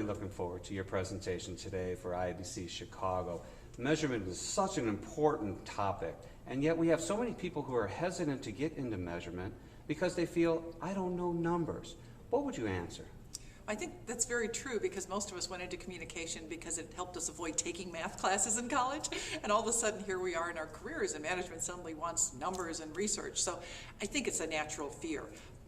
looking forward to your presentation today for IABC Chicago. Measurement is such an important topic, and yet we have so many people who are hesitant to get into measurement because they feel, I don't know numbers. What would you answer? I think that's very true, because most of us went into communication because it helped us avoid taking math classes in college, and all of a sudden here we are in our careers and management suddenly wants numbers and research. So I think it's a natural fear.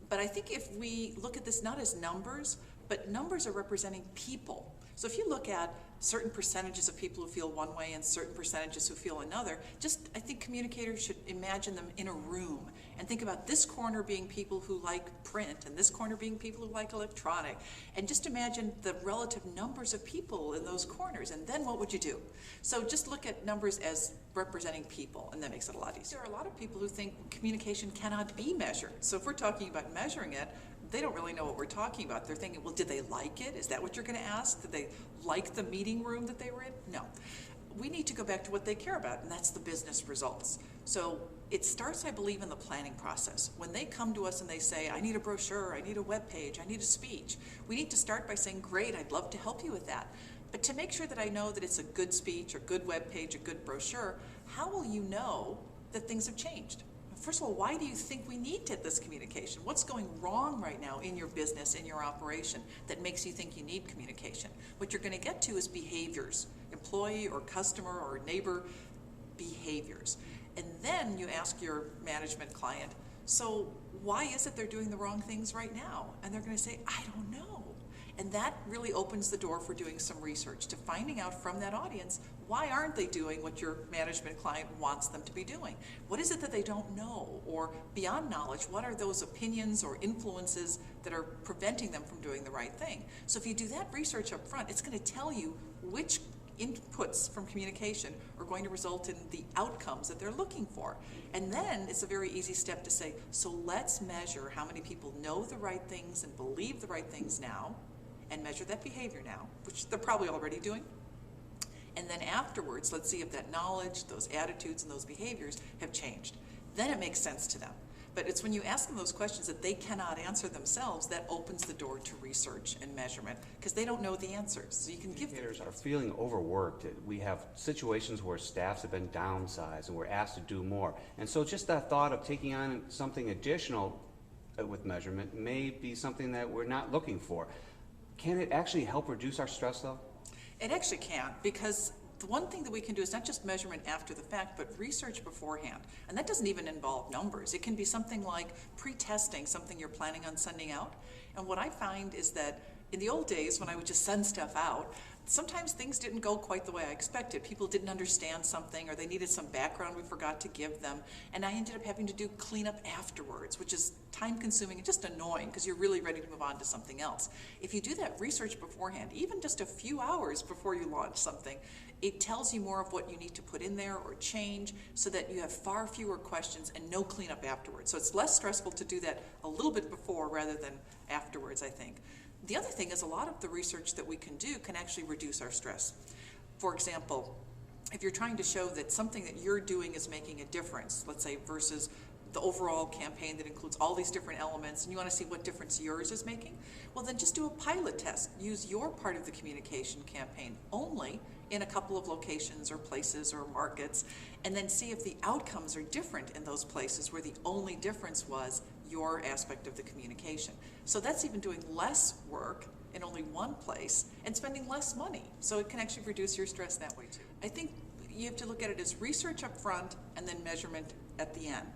But I think if we look at this not as numbers, but numbers are representing people. So if you look at certain percentages of people who feel one way and certain percentages who feel another, I think communicators should imagine them in a room and think about this corner being people who like print and this corner being people who like electronic, and just imagine the relative numbers of people in those corners, and then what would you do? So just look at numbers as representing people, and that makes it a lot easier. There are a lot of people who think communication cannot be measured. So if we're talking about measuring it, they don't really know what we're talking about. They're thinking, well, did they like it? Is that what you're going to ask? Did they like the meeting room that they were in? No. We need to go back to what they care about, and that's the business results. So it starts, I believe, in the planning process. When they come to us and they say, I need a brochure, I need a web page, I need a speech, we need to start by saying, great, I'd love to help you with that. But to make sure that I know that it's a good speech, a good web page, a good brochure, how will you know that things have changed? First of all, why do you think we need this communication? What's going wrong right now in your business, in your operation, that makes you think you need communication? What you're going to get to is behaviors, employee or customer or neighbor behaviors. And then you ask your management client, so why is it they're doing the wrong things right now? And they're going to say, I don't know. And that really opens the door for doing some research, to finding out from that audience, why aren't they doing what your management client wants them to be doing? What is it that they don't know? Or beyond knowledge, what are those opinions or influences that are preventing them from doing the right thing? So if you do that research up front, it's going to tell you which inputs from communication are going to result in the outcomes that they're looking for. And then it's a very easy step to say, so let's measure how many people know the right things and believe the right things now, and measure that behavior now, which they're probably already doing. And then afterwards, let's see if that knowledge, those attitudes, and those behaviors have changed. Then it makes sense to them. But it's when you ask them those questions that they cannot answer themselves that opens the door to research and measurement, because they don't know the answers. So you can give them. Educators are feeling overworked. We have situations where staffs have been downsized and we're asked to do more. And so just that thought of taking on something additional with measurement may be something that we're not looking for. Can it actually help reduce our stress though? It actually can, because the one thing that we can do is not just measurement after the fact, but research beforehand. And that doesn't even involve numbers. It can be something like pre-testing something you're planning on sending out. And what I find is that in the old days, when I would just send stuff out, sometimes things didn't go quite the way I expected. People didn't understand something, or they needed some background we forgot to give them. And I ended up having to do cleanup afterwards, which is time-consuming and just annoying, because you're really ready to move on to something else. If you do that research beforehand, even just a few hours before you launch something, it tells you more of what you need to put in there or change, so that you have far fewer questions and no cleanup afterwards. So it's less stressful to do that a little bit before rather than afterwards, I think. The other thing is, a lot of the research that we can do can actually reduce our stress. For example, if you're trying to show that something that you're doing is making a difference, let's say, versus the overall campaign that includes all these different elements, and you want to see what difference yours is making, well, then just do a pilot test. Use your part of the communication campaign only in a couple of locations or places or markets, and then see if the outcomes are different in those places where the only difference was your aspect of the communication. So that's even doing less work in only one place and spending less money. So it can actually reduce your stress that way too. I think you have to look at it as research up front and then measurement at the end.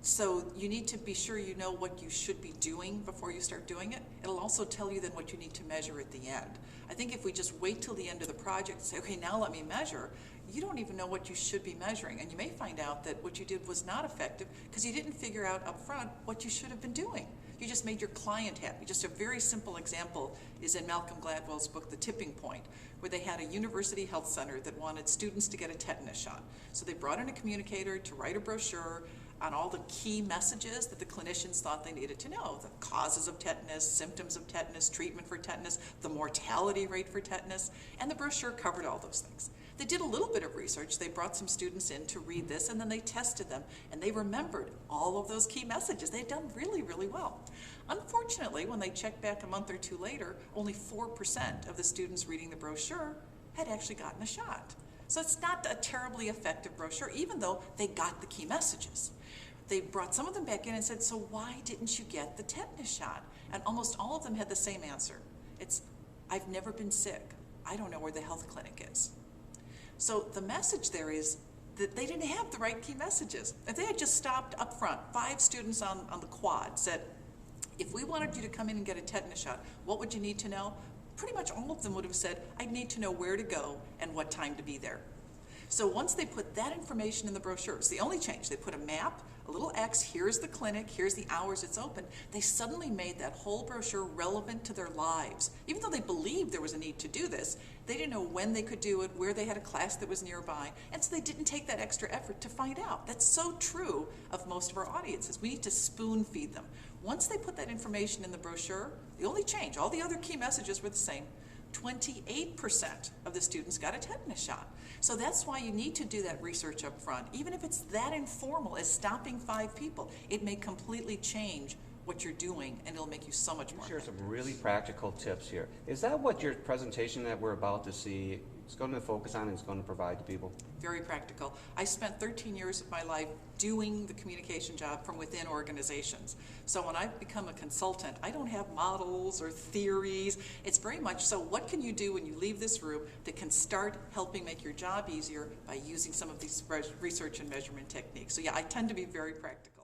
So you need to be sure you know what you should be doing before you start doing it. It'll also tell you then what you need to measure at the end. I think if we just wait till the end of the project and say, okay, now let me measure, you don't even know what you should be measuring. And you may find out that what you did was not effective because you didn't figure out up front what you should have been doing. You just made your client happy. Just a very simple example is in Malcolm Gladwell's book, The Tipping Point, where they had a university health center that wanted students to get a tetanus shot. So they brought in a communicator to write a brochure on all the key messages that the clinicians thought they needed to know: the causes of tetanus, symptoms of tetanus, treatment for tetanus, the mortality rate for tetanus, and the brochure covered all those things. They did a little bit of research. They brought some students in to read this, and then they tested them, and they remembered all of those key messages. They had done really, really well. Unfortunately, when they checked back a month or two later, only 4% of the students reading the brochure had actually gotten a shot. So it's not a terribly effective brochure, even though they got the key messages. They brought some of them back in and said, so why didn't you get the tetanus shot? And almost all of them had the same answer. It's, I've never been sick. I don't know where the health clinic is. So the message there is that they didn't have the right key messages. If they had just stopped up front, 5 students on the quad said, if we wanted you to come in and get a tetanus shot, what would you need to know? Pretty much all of them would have said, I'd need to know where to go and what time to be there. So once they put that information in the brochure, it's the only change. They put a map, a little X, here's the clinic, here's the hours it's open. They suddenly made that whole brochure relevant to their lives. Even though they believed there was a need to do this, they didn't know when they could do it, where they had a class that was nearby, and so they didn't take that extra effort to find out. That's so true of most of our audiences. We need to spoon feed them. Once they put that information in the brochure, the only change, all the other key messages were the same. 28% of the students got a tetanus shot. So that's why you need to do that research up front. Even if it's that informal as stopping 5 people, it may completely change what you're doing, and it'll make you so much more Share some effective. really practical tips here. Is that what your presentation that we're about to see is going to focus on and is going to provide to people? Very practical. I spent 13 years of my life doing the communication job from within organizations. So when I've become a consultant, I don't have models or theories. It's very much so what can you do when you leave this room that can start helping make your job easier by using some of these research and measurement techniques. So yeah, I tend to be very practical.